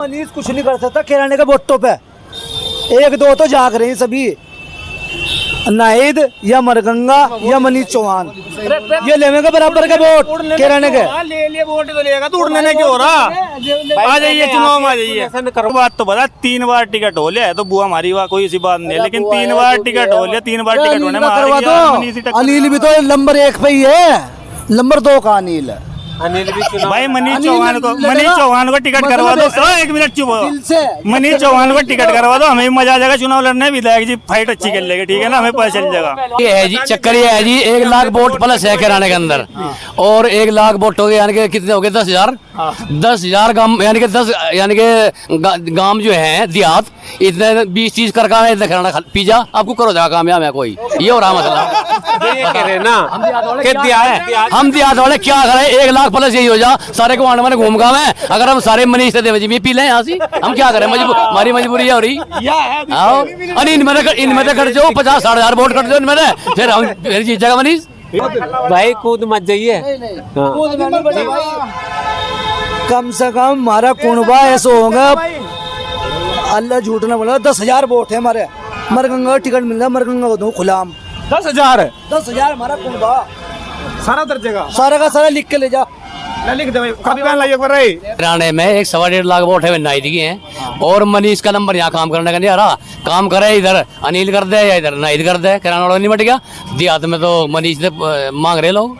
मनीष कुछ नहीं कर सकता किराने के वोटों पे। एक दो तो जाग रहे हैं सभी, नाहिद या मरगंगा या मनीष चौहान, ये लेंगे बराबर के वोट किराने के। ले लिए वोट तो लेगा, तो उड़ने ने क्यों हो रहा। आ जाइए चुनाव में, आ जाइए। बात तो बता, 3 बार टिकट हो लिया तो बुआ हमारी हुआ कोई सी बात नहीं, लेकिन 3 बार टिकट हो लिया, 3 बार टिकट होने में अनिल भी तो नंबर 1 पे ही है, नंबर 2 का अनिल है। भाई मनीष चौहान को टिकट करवा दो। 1 मिनट चुप हो। मनीष चौहान को टिकट करवा दो, हमें मजा आ जाएगा चुनाव लड़ने। विधायक जी फाइट अच्छी कर लेंगे, ठीक है ना, हमें पता चल जाएगा। ये है जी चक्कर, ये है जी 1 लाख वोट प्लस है किराने के अंदर, और 1 लाख वोट हो गए यानी कि कितने हो गए 10,000 10,000 गांव, यानी कि 10 यानी कि गांव जो है देहात, इतने 20-30 कर काम है, इतने किराना पिज्जा आपको करो जाएगा कामयाब है कोई, ये हो रहा मसला। हम देहात वाले क्या करें, 1 लाख प्लस यही हो जा, सारे को आने घूम गाँव है। अगर हम सारे मनीष देवी पी लें यहाँ से, हम क्या करें, हमारी मजबूरी है हो रही। अरे इनमें तो खर्च हो 50-60 वोट खर्च हो इनमें, फिर हम फिर जीत जाएगा मनीष। भाई कूद मत जाइए, कम से कम हमारा कुनबा ऐसा होगा, अल्लाह झूठ ना बोला, 10,000 वोट है हमारे। मरगंगा टिकट मिल रहा है, मरगंगा को दूं खुलाम 10,000 हमारा कुनबा सारा दर्जेगा, सारा का सारा लिख के ले जा। लिख दे भाई, कॉपी पेन लाइए पर। हरियाणा में 1.25 लाख वोट है नाइट की हैं, और मनीष का नंबर यहाँ काम करने का नहीं आ रहा। काम करे इधर अनिल कर दे या इधर नाइट कर दे, किराना वाला नहीं मट गया। देहात में तो मनीष ने मांग रहे लोग,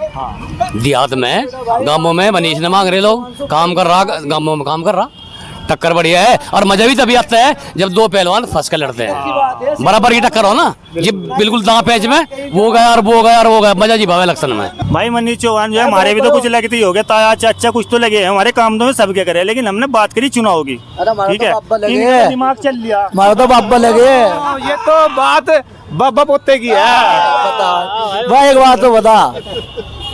देहात में गांवों में मनीष ने मांग रहे लोग, काम कर रहा, गांवों में काम कर रहा। टक्कर बढ़िया है, और मजा भी तभी आता है जब 2 पहलवान फंस कर लड़ते हैं, बराबर की टक्कर हो ना, ये बिल्कुल दांव पैच में वो गया और वो गया और वो गया, मजा जी भावे इलेक्शन में। भाई मनीष चौहान जो है, हमारे भी तो कुछ लगती ही हो गया, ताया चाचा कुछ तो लगे हैं हमारे काम तो में सबके करे, लेकिन हमने बात करी चुनाव की, ठीक है, दिमाग चल लिया हमारा तो बाबा लगे। ये तो बात बाबा पोते की है। भाई एक बात तो बता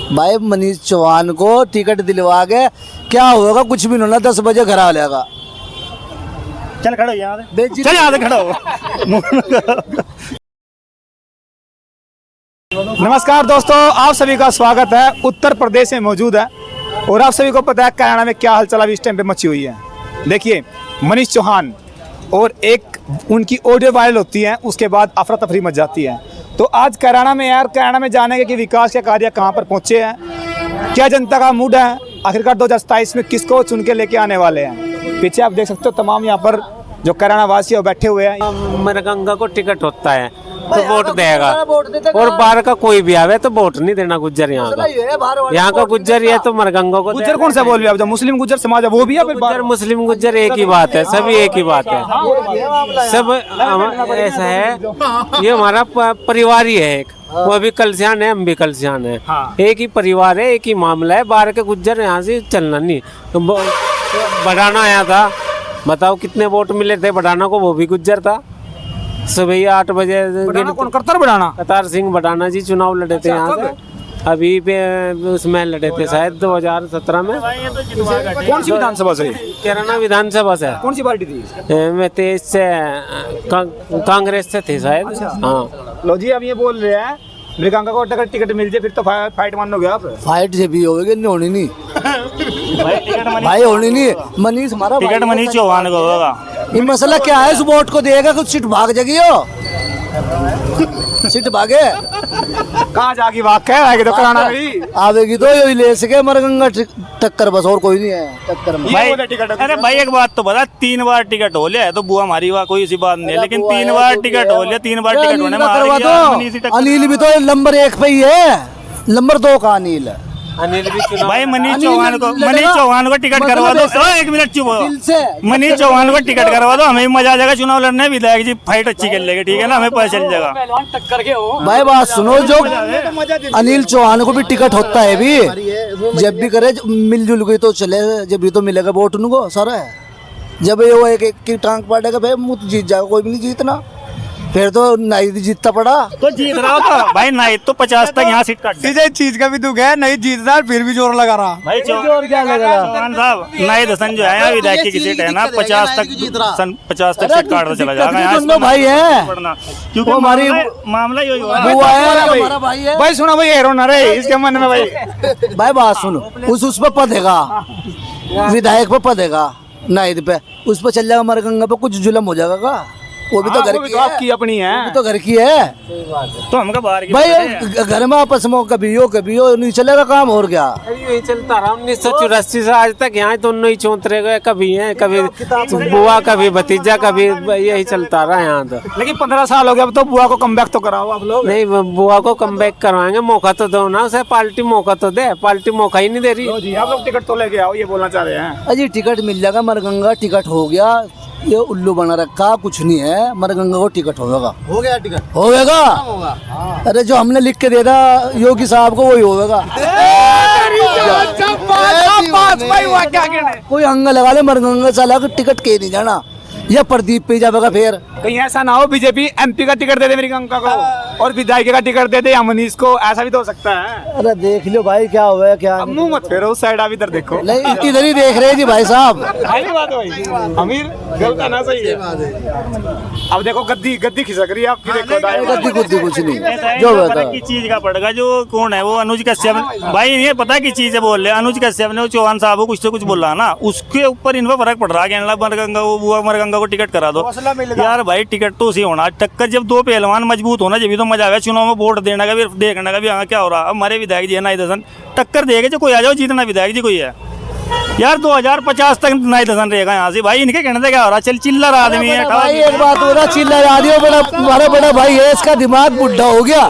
भाई, मनीष चौहान को टिकट दिलवा के क्या होगा, कुछ भी नहीं होना, 10 बजे घर आ लेगा। चल खड़ो यहाँ, चल यहाँ से खड़ो। नमस्कार दोस्तों, आप सभी का स्वागत है। उत्तर प्रदेश में मौजूद है और आप सभी को पता है हरियाणा में क्या हलचल अभी इस टाइम पे मची हुई है। देखिए मनीष चौहान और एक उनकी ऑडियो वायरल होती है, उसके बाद अफरा तफरी मच जाती है। तो आज हरियाणा में यार, हरियाणा में जानेंगे कि विकास के कार्य कहाँ पर पहुँचे हैं, क्या जनता का मूड है, आखिरकार 2027 में किसको चुन के लेके आने वाले हैं। पीछे आप देख सकते हो तमाम यहाँ पर जो हरियाणा वासी है बैठे हुए हैं। मरगंगा को टिकट होता है तो वोट देगा, और बाहर का कोई भी आवे तो वोट नहीं देना। गुज्जर यहाँ का गुज्जर ये तो मरगंगा को। गुज्जर कौन सा बोल रहे हो, जो मुस्लिम गुज्जर समाज है वो भी है, गुज्जर मुस्लिम गुज्जर एक ही बात है, सभी एक ही बात है, सब ऐसा है। ये हमारा परिवार ही है एक, वो भी कलसियान है, हम भी कलसियान है, एक ही परिवार है, एक ही मामला है। बाहर के गुज्जर यहाँ से चलना नहीं। बढ़ाना आया था, बताओ कितने वोट मिले थे बढ़ाना को, वो भी गुज्जर था। सुबह 8 बजे कतार सिंह बढ़ाना जी चुनाव लड़े थे यहाँ से, अभी पे उसमें लड़े थे शायद 2017 में। कौन सी विधानसभा से? कैराना विधानसभा से। कौन सी पार्टी थी? मैं तेज से कांग्रेस से थे शायद। हाँ लो जी, अब ये बोल रहे हैं मृगांका को टिकट मिल जाए फिर तो फाइट मानोगे आप? फाइट से भी होगी, नहीं होनी नहीं भाई, होनी नहीं। मनीष हमारा टिकट मनीष चौहान को होगा। ये मसला क्या है, इस वोट को देगा कुछ सीट भाग जाएगी, हो सीट भागे कहाँ जागी भाग आएगी तो कराना भी आवेगी, तो यही ले सके मरगंगा टक्कर, बस और कोई नहीं है टक्कर में। भाई अरे भाई एक बात तो बता, 3 बार टिकट हो लिया तो बुआ हमारी हुआ कोई सी बात नहीं, लेकिन 3 बार टिकट हो लिया, 3 बार टिकट होने में अनिल भी तो नंबर 1 पे ही है, नंबर 2 का अनिल है। भाई मनीष चौहान को टिकट करवा दो। 1 मिनट चुप हो। मनीष चौहान को टिकट करवा दो, हमें मजा आ जाएगा चुनाव लड़ने। विधायक जी फाइट अच्छी कर लेंगे, ठीक है ना, हमें पता चल जाएगा। भाई बात सुनो, जो अनिल चौहान को भी टिकट होता है भी, जब भी करे मिलजुल गई तो चले, जब भी तो मिलेगा वोट उनको सारा है। जब ये वो एक की टांग पाटेगा भाई मुझ जीत जाएगा, कोई भी नहीं जीतना, फिर तो नाइट जीतता पड़ा तो जीत रहा था भाई। नाइट तो 50 तक यहाँ सीट काट सीधे चीज का भी दुख है, नहीं जीतता फिर भी जोर लगा रहा भाई। जोर क्या लगा चौहान साहब, नाइट हसन जो है विधायक की सीट है ना, 50 तक सीट काटता चला जाएगा भाई है, क्योंकि हमारी मामला यही हुआ है। भाई सुना भाई, हेरो ना रे इसके मन में भाई। भाई बात सुनो, उस पर पद हैगा, विधायक पर पद हैगा, नाइट पे उस पर चल जाएगा मरगंगा पे, कुछ जुलम हो जाएगा का? वो भी तो घर की है, आपकी अपनी है, वो भी तो घर की है तो हमका बाहर की भाई। घर में आपस में कभी हो नहीं चलेगा काम, और क्या? यही चलता रहा 1984 से आज तक। यहाँ दोनों ही चौंतरे गए, कभी है कभी बुआ कभी भतीजा, कभी यही चलता रहा यहाँ तो। लेकिन 15 साल हो गया, अब तो बुआ को कमबैक तो कराओ आप लोग। नहीं, बुआ को कमबैक करवाएंगे, मौका तो दो ना उसे, पार्टी मौका तो दे, पार्टी मौका ही नहीं दे रही। तो जी आप लोग टिकट तो लेके आओ, ये बोलना चाह रहे हैं। अजी टिकट मिल जाएगा, मरगंगा टिकट हो गया, ये उल्लू बना रखा कुछ नहीं है, मरगंगा को टिकट होगा। हो गया टिकट, होगा। अरे जो हमने लिख के दे रहा योगी साहब को वही होगा। कोई अंग लगा ले, मरगंगा चला के टिकट के नहीं जाना, या प्रदीप पे जाएगा। फिर कहीं ऐसा ना हो बीजेपी एमपी का टिकट दे दे मेरी गंगा को, और विधायक का टिकट दे दे या मनीष को, ऐसा भी तो हो सकता है। अरे देख लो भाई क्या हुआ है क्या। अब मुंह मत फेरो उस साइड, आप इधर देखो। नहीं इधर ही देख रहे हैं जी भाई साहब। सही बात है भाई, अमीर गलत है ना, सही है। अब देखो गद्दी गद्दी खिसक रही है आपकी, देखो गद्दी गुद्दी कुछ नहीं ऐसा जो है, बता। किस चीज का पड़ेगा, जो कौन है वो अनुज कश्यप भाई, ये पता किस चीज से बोल रहे हैं। अनुज कश्यप ने वो चौहान साहब को कुछ से कुछ बोला ना, उसके ऊपर इन पर फर्क पड़ रहा है। कहने लगा मरगंगा वो बुआ मरगंगा को टिकट करा दो यार भाई, टिकट तो उसी होना। टक्कर जब दो पहलवान मजबूत होना जब भी तो मजा आवे चुनाव में, वोट देने का भी देखने का भी। हाँ क्या हो रहा है, हमारे विधायक जी है नाई दसन, टक्कर देगा जो कोई आ जाओ, जीतना विधायक जी कोई है यार। 2050 तक नाई दसन रहेगा यहाँ से भाई। इनके कहने से क्या हो रहा, चल चिल्लर आदमी है भाई एक बात हो रहा, चिल्ला आदमी बड़ा, हमारा बड़ा भाई है, इसका दिमाग बुढ़ा हो गया।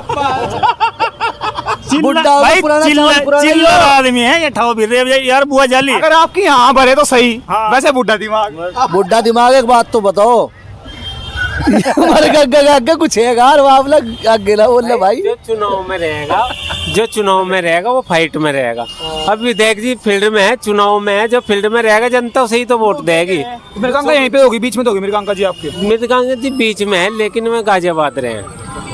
बुढ़ा हो गया, पुराना चावल पुराना ही चिल्लर है। आदमी है ये ठाव फिर रहे यार बुआ जाली। अगर आपकी यहाँ भरे तो सही, हाँ। वैसे बुढ़ा दिमाग। बुढ़ा दिमाग, एक बात तो बताओ, हमारे आगे कुछ है यार, आप लोग आगे ना बोल रहे भाई। जो चुनाव में रहेगा वो फाइट में रहेगा। अब विधायक जी फील्ड में है, चुनाव में है, जो फील्ड में रहेगा जनता उसे ही तो वोट देगी। मेरी गंगा यहीं पे होगी, बीच में तो होगी मेरी गंगा जी आपके। मृदगंगा जी बीच में है, लेकिन वे गाजियाबाद रहे हैं,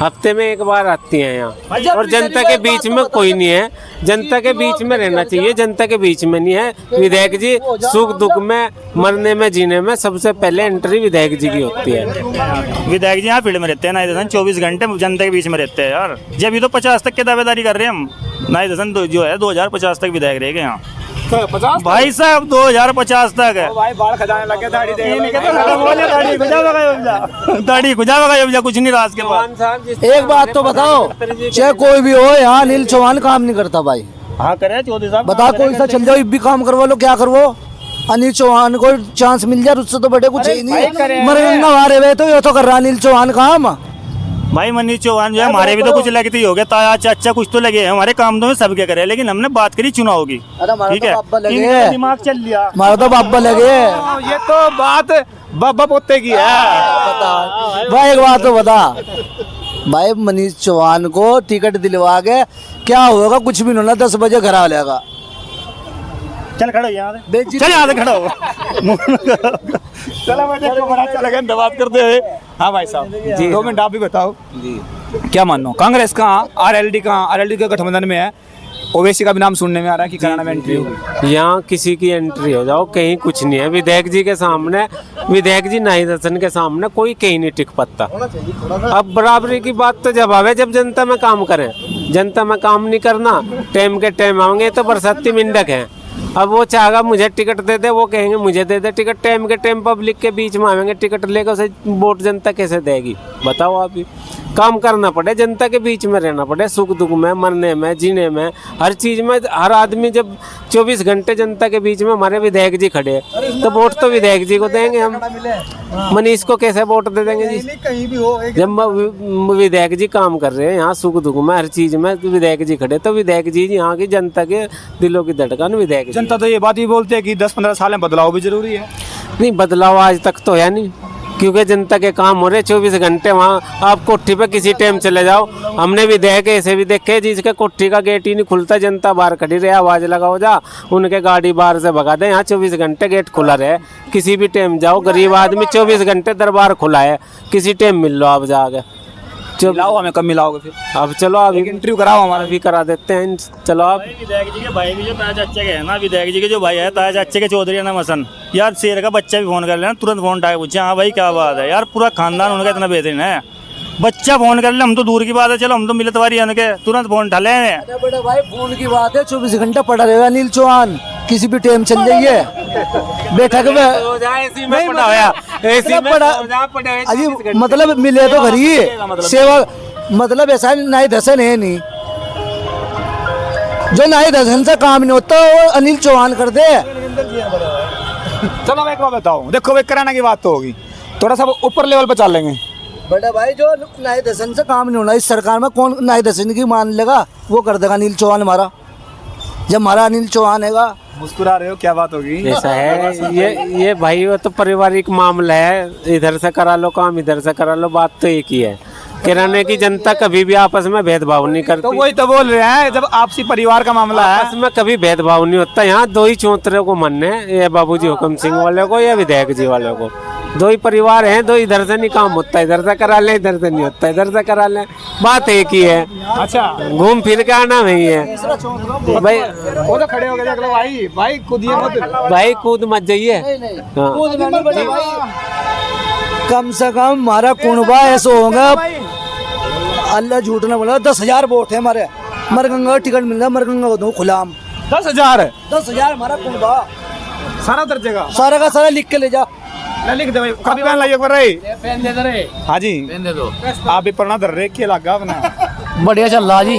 हफ्ते में एक बार आती हैं यहाँ। और जनता के बीच में कोई नहीं है, जनता के बीच में रहना चाहिए, जनता के बीच में नहीं है। विधायक जी सुख दुख में, मरने में, जीने में सबसे पहले एंट्री विधायक जी की होती है। विधायक जी यहाँ फील्ड में रहते हैं नाई दसन, 24 घंटे जनता के बीच में रहते हैं यार। जब ये तो 50 तक की दावेदारी कर रहे हैं हम। नाई दसन जो है 2050 तक विधायक रहेगा यहाँ 50 भाई साहब, 2050 तक है भाई, बाल खजाने लगे, दाढ़ी दाढ़ी खुजा कुछ नहीं राज के बाद। एक बात तो बताओ, चाहे कोई भी हो, यहाँ अनिल चौहान काम नहीं करता भाई। हाँ करे चौधरी साहब, बता कोई सा चल जाओ, इब भी काम करवा लो, क्या करवो। अनिल चौहान को चांस मिल जाए, उससे तो बड़े कुछ ही नहीं। मरगंगा मारे हुए तो ये तो कर रहा अनिल चौहान काम। भाई मनीष चौहान जो है हमारे भी तो कुछ लगती ही हो गया, ताया चाचा कुछ तो लगे हैं हमारे काम तो में सबके करे, लेकिन हमने बात करी चुनाव की। ठीक है, इनका दिमाग चल लिया, हमारा तो बाबा लगे। ये तो बात बाबा पोते की है। भाई एक बात तो बता भाई, मनीष चौहान को टिकट दिलवा के क्या होगा, कुछ भी नहीं होना, 10 बजे घर आ जाएगा। चल खड़ो यहाँ से, बेइज्जती- चल यहाँ से खड़ा हो। चलो मुझे को बड़ा अच्छा लगा इनसे बात करते हुए। हाँ भाई साहब जी, 2 मिनट आप भी बताओ जी, क्या मानो कांग्रेस कहाँ, आरएलडी कहाँ? आरएलडी के गठबंधन में है, ओवैसी का भी नाम सुनने में आ रहा है कि कराना में एंट्री होगी। यहाँ किसी की एंट्री हो जाओ, कहीं कुछ नहीं है। विधायक जी के सामने, विधायक जी नाई दसन के सामने कोई कहीं नहीं टिक पाता। अब बराबरी की बात तो जब आवे जब जनता में काम करें। जनता में काम नहीं करना, टाइम के टाइम आएंगे तो बरसाती मिंडक हैं। अब वो चाहेगा मुझे टिकट दे दे, वो कहेंगे मुझे दे दे टिकट। टाइम के टाइम पब्लिक के बीच में आवेंगे, टिकट लेकर उसे वोट जनता कैसे देगी बताओ आप ही। काम करना पड़े, जनता के बीच में रहना पड़े, सुख दुख में, मरने में, जीने में, हर चीज में। हर आदमी जब 24 घंटे जनता के बीच में, हमारे विधायक जी खड़े तो वोट तो विधायक जी को देंगे हम। मनीष को कैसे वोट दे देंगे जी? जब विधायक जी काम कर रहे हैं यहाँ सुख दुख में, हर चीज में, तो विधायक जी खड़े तो विधायक जी यहाँ की जनता के दिलों की धड़कन विधायक जी। जनता तो ये बात भी बोलते हैं कि 10-15 साल में बदलाव भी जरूरी है। नहीं, बदलाव आज तक तो है नहीं, क्योंकि जनता के काम हो रहे 24 घंटे। वहाँ आप कोठी पे किसी टाइम चले जाओ, हमने भी देखे, ऐसे भी देखे जिसके कोठी का गेट ही नहीं खुलता, जनता बाहर खड़ी रहे, आवाज लगाओ जा, उनके गाड़ी बाहर से भगा दे। यहाँ 24 घंटे गेट खुला रहे, किसी भी टाइम जाओ, गरीब आदमी 24 घंटे दरबार खुला है, किसी टाइम मिल लो आप जाके। मिलाओ हमें, कब मिलाओगे फिर? अब चलो आप इंटरव्यू कराओ हमारा भी करा देते हैं, चलो आप। विधायक जी के भाई भी जो ताया चाचे के है ना, विधायक जी के जो भाई है ताया चाचे के चौधरी है ना मसन, यार शेर का बच्चा भी फोन कर लेना, तुरंत फोन उठा के पूछे हाँ भाई क्या बात है यार, पूरा खानदान उनका इतना बेहतरीन है। बच्चा फोन कर ले, हम तो दूर की बात है, चलो हम तो मिलतवारी है उनके, तुरंत फोन उठा ले। बड़ा भाई फोन की बात है, 24 घंटा पड़ा रहेगा अनिल चौहान, किसी भी टाइम चल जाइए बैठक में ऐसी में पड़ा होया, ऐसी में पड़ा अजी मतलब मिले तो घर ही सेवा, मतलब ऐसा नाई दर्शन है नहीं, जो नाई दर्शन से काम नहीं होता वो अनिल चौहान कर दे। चलो मैं एक बात बताऊं, देखो भाई कराना की बात तो होगी, थोड़ा सा ऊपर लेवल पे चल लेंगे। बड़ा भाई जो नाई दर्शन से काम नहीं होना इस सरकार में, कौन नाई दर्शन की मान लेगा, वो कर देगा अनिल चौहान हमारा, जब हमारा अनिल चौहान हैगा। मुस्कुरा रहे हो, क्या बात होगी? ऐसा है ये भाई वो तो पारिवारिक मामला है, इधर से करा लो काम, इधर से करा लो, बात तो एक ही है। किराने की जनता कभी भी आपस में भेदभाव नहीं करती, तो वही तो बोल रहे हैं, जब आपसी परिवार का मामला है आपस में कभी भेदभाव नहीं होता। यहाँ दो ही चौतरे को मानने, ये बाबूजी हुक्म सिंह वाले को या विधायक जी वाले को, दो ही परिवार हैं, दो इधर से नहीं काम होता, इधर से करा ले, इधर से नहीं होता, इधर से करा ले, बात एक ही है। अच्छा घूम फिर के आना वही है भाई। वो तो खड़े हो गए, देख लो भाई, भाई कूदिए मत, भाई कूद मत जाइए। हाँ। कम से कम हमारा कुनबा ऐसा होगा, अल्लाह झूठ ना बोला, 10,000 वोट है हमारे, मरगंगा टिकट मिल रहा, मरगंगा को दूं खुलाम 10,000 10,000 हमारा कुनबा, सारा दर्जेगा, सारा का सारा लिख के ले जा। लिख दे भाई, कभी बहन लाइए कर रहे। पेन दे दे रे, हाँ जी, पेन दे दो। आप भी पढ़ना दर रहे, क्या लगा अपना? बढ़िया चल रहा जी,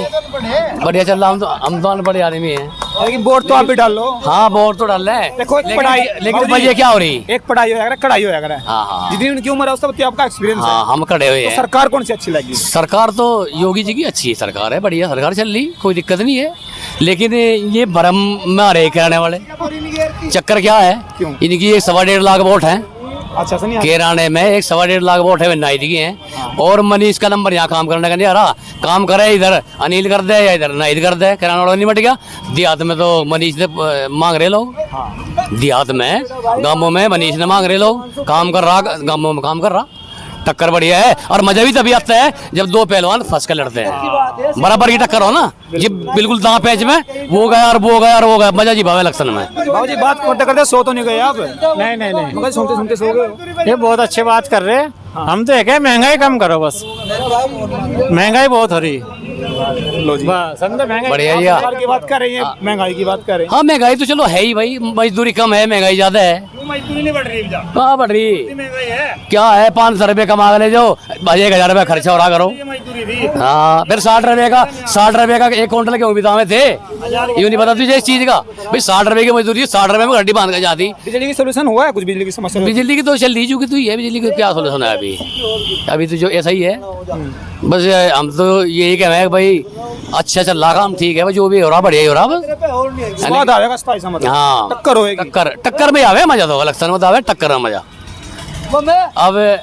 बढ़िया चल रहा। हम तो अनपढ़ आदमी हैं, लेकिन वोट तो आप भी डाल लो। हाँ वोट तो डाल रहे हैं, देखो एक पढ़ाई, लेकिन वजह क्या हो रही? एक पढ़ाई हो जाएगा, कढ़ाई हो जाएगा। हाँ हाँ जितनी उनकी उम्र है उससे बत्ती आपका एक्सपीरियंस है। हाँ, हम खड़े हुए तो हैं। सरकार कौन सी अच्छी लगी? सरकार तो योगी जी की अच्छी सरकार है, बढ़िया सरकार चल रही, कोई दिक्कत नहीं है। लेकिन ये भरम में आ रहे कराने वाले, चक्कर क्या है, क्यों? इनकी 1.25 लाख वोट हैं अच्छा सुनिए, केराने में, 1.25 लाख वोट है नाई की हैं, और मनीष का नंबर यहाँ काम करने का नहीं आ रहा, काम करे इधर अनिल कर दे या इधर नाइद कर दे, किराना वाला नहीं मट गया। देहात में तो मनीष ने मांग रहे लोग, देहात में गांवों में मनीष ने मांग रहे लोग, काम कर रहा, गांवों में काम कर रहा, टक्कर बढ़िया है। और मजा भी तभी आता है जब दो पहलवान फंस कर लड़ते हैं, बराबर की टक्कर हो ना, ये बिल्कुल दांव पैंच में वो गया और वो गया और वो गया, मजा जी भावे इलेक्शन में। बाबू जी बात करते करते सो तो नहीं गए आप? नहीं नहीं नहीं, मगर सुनते सुनते सो गए। ये बहुत अच्छी बात कर रहे हैं। हम तो है महंगाई कम करो बस, महंगाई बहुत हो रही है। लो जी, बस हम तो महंगाई बढ़िया जी। सरकार की बात कर रही है, महंगाई की बात कर रहे हैं। हाँ महंगाई तो चलो है ही भाई, मजदूरी कम है, महंगाई ज्यादा है। मजदूरी नहीं बढ़ रही, कहाँ बढ़ रही, महंगाई है, क्या है, 500 रुपये कमा ले जाओ, 1,000 रुपये खर्चा हो रहा करो। मजदूरी थी। हाँ फिर 60 रुपये का 1 क्विंटल के भी दाम थे, ये नहीं पता तुझे इस चीज का भाई, 60 रुपये की मजदूरी, 60 रुपये में गड्डी बांध कर जाती। बिजली की सोल्यूशन हुआ है कुछ? बिजली की समस्या? बिजली की तो चल रही चुकी, तो ये बिजली का क्या सोल्यूशन है अभी तो जो ऐसा ही है। बस हम तो यही कह रहे हैं भाई, अच्छा चल रहा काम, ठीक है भाई, जो भी हो रहा बढ़िया ही हो रहा बस। स्वाद आएगा स्थायी सा, मतलब हाँ टक्कर होएगी। टक्कर में आवे मजा, तो इलेक्शन में तो आवे टक्कर में मजा। अब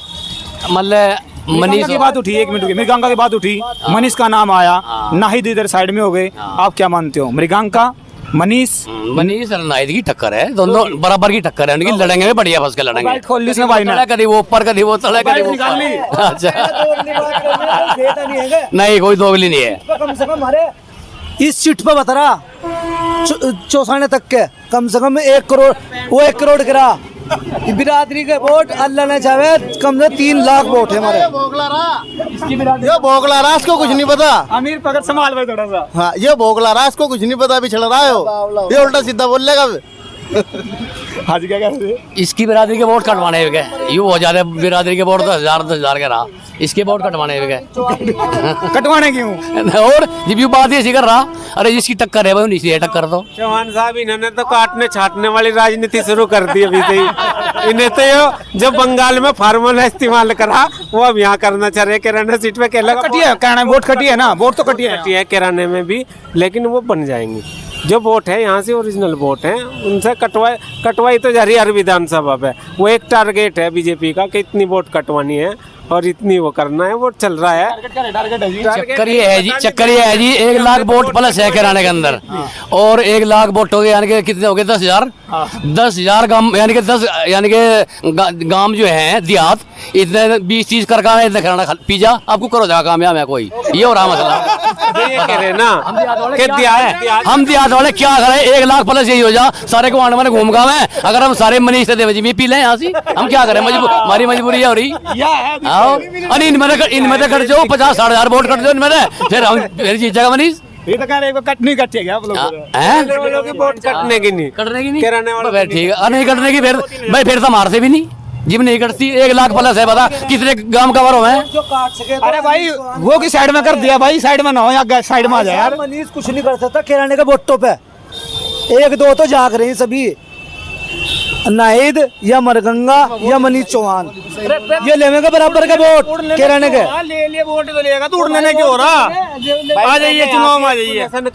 मतलब मनीष की बात उठी, 1 मिनट की मृगांका की बात उठी, मनीष का नाम आया, नाहिद इधर साइड में हो गए, आप क्या मानते हो? मृगांका, मनीष और नाहिद की टक्कर है, दोनों बराबर की टक्कर है उनकी, लड़ेंगे भी बढ़िया फंस के लड़ेंगे। बाइट खोल ली इसने भाई ने, कभी वो ऊपर कभी वो तले कभी वो निकाल ली। अच्छा नहीं, कोई दोगली नहीं है। कम से कम हमारे इस सीट पे बता रहा चौसाने तक के कम से कम 1 करोड़, वो 1 करोड़ गिरा बिरादरी के वोट, अल्लाह ने चाहे कम से 3 लाख वोट है हमारे। ये भोगला रहा, इसको कुछ नहीं पता। अमीर पकड़ संभाल भाई थोड़ा सा। हाँ, ये भोगला रहा, इसको कुछ नहीं पता, बिछड़ रहा है वो। ये उल्टा सीधा बोल लेगा। आज क्या कह रहे थे? इसकी बिरादरी के वोट कटवाने हुए गए, यूँ हो जाते बिरादरी के वोट तो 1000 के रहा, इसके वोट कटवाने हुए गए। कटवाने क्यों? और जब यूँ बात ऐसी कर रहा, अरे जिसकी टक्कर है भाई उसी टक्कर दो। चौहान साहब इन्होंने तो काटने छाटने वाली राजनीति शुरू कर दी अभी से ही। इन्हें तो ये जो बंगाल में फार्मूला इस्तेमाल करा वो अब यहाँ करना चाह रहे। किराना सीट पे केला कटी है, कहना वोट कटी है ना, वोट तो कटी है किराने में भी, लेकिन वो बन जाएंगी। जो वोट है यहाँ से ओरिजिनल वोट है, उनसे कटवाई तो जा रही है हर विधानसभा पे। वो एक टारगेट है बीजेपी का कि इतनी वोट कटवानी है और इतनी वो करना है, वो चल रहा है। चक्कर ये है जी, 1 लाख वोट प्लस है किराने के अंदर, और 1 लाख वोट हो गए, यानी कि कितने हो गए? 10,000 10,000 गांव, यानी कि 10 यानी कि गांव जो है देहात, इतने 20-30 कर का इतने किराना पिज्जा आपको करो जाएगा कामयाब है कोई, ये हो रहा मसला। ये कह रहे ना हम देहात वाले क्या करें, 1 लाख प्लस यही हो जा, सारे को आने घूम गाँव है। अगर हम सारे मनीष से पी लें यहाँ से, हम क्या करें, हमारी मजबूरी है हो रही। अरे इनमें खर्च हो 50-60 हज़ार वोट कर दो इनमें, फिर हम फिर जीत जाएगा मनीष। ये तो कह रहे हैं कट नहीं कटे क्या आप लोग हैं वालों की वोट कटने की नहीं, कटने की नहीं किराने वालों भाई ठीक है, नहीं कटने की फिर भाई फिर तो मारते भी नहीं, जिम नहीं कटती 1 लाख प्लस है, बता कितने गांव कवर हुए हैं। जो काट सके तो अरे भाई वो की साइड में कर दिया भाई, साइड में ना हो या साइड में आ जाए यार। मनीष कुछ नहीं कर सकता किराने के वोटों पे, 1-2 तो जाग रहे हैं सभी, नाहिद या मरगंगा या मनीष चौहान, ये लेने के बराबर के वोट किराने के। ले लिए वोट तो लेगा, तो उड़ने की हो रहा। आ जाइए चुनाव में, आ जाइए। ऐसा न करो।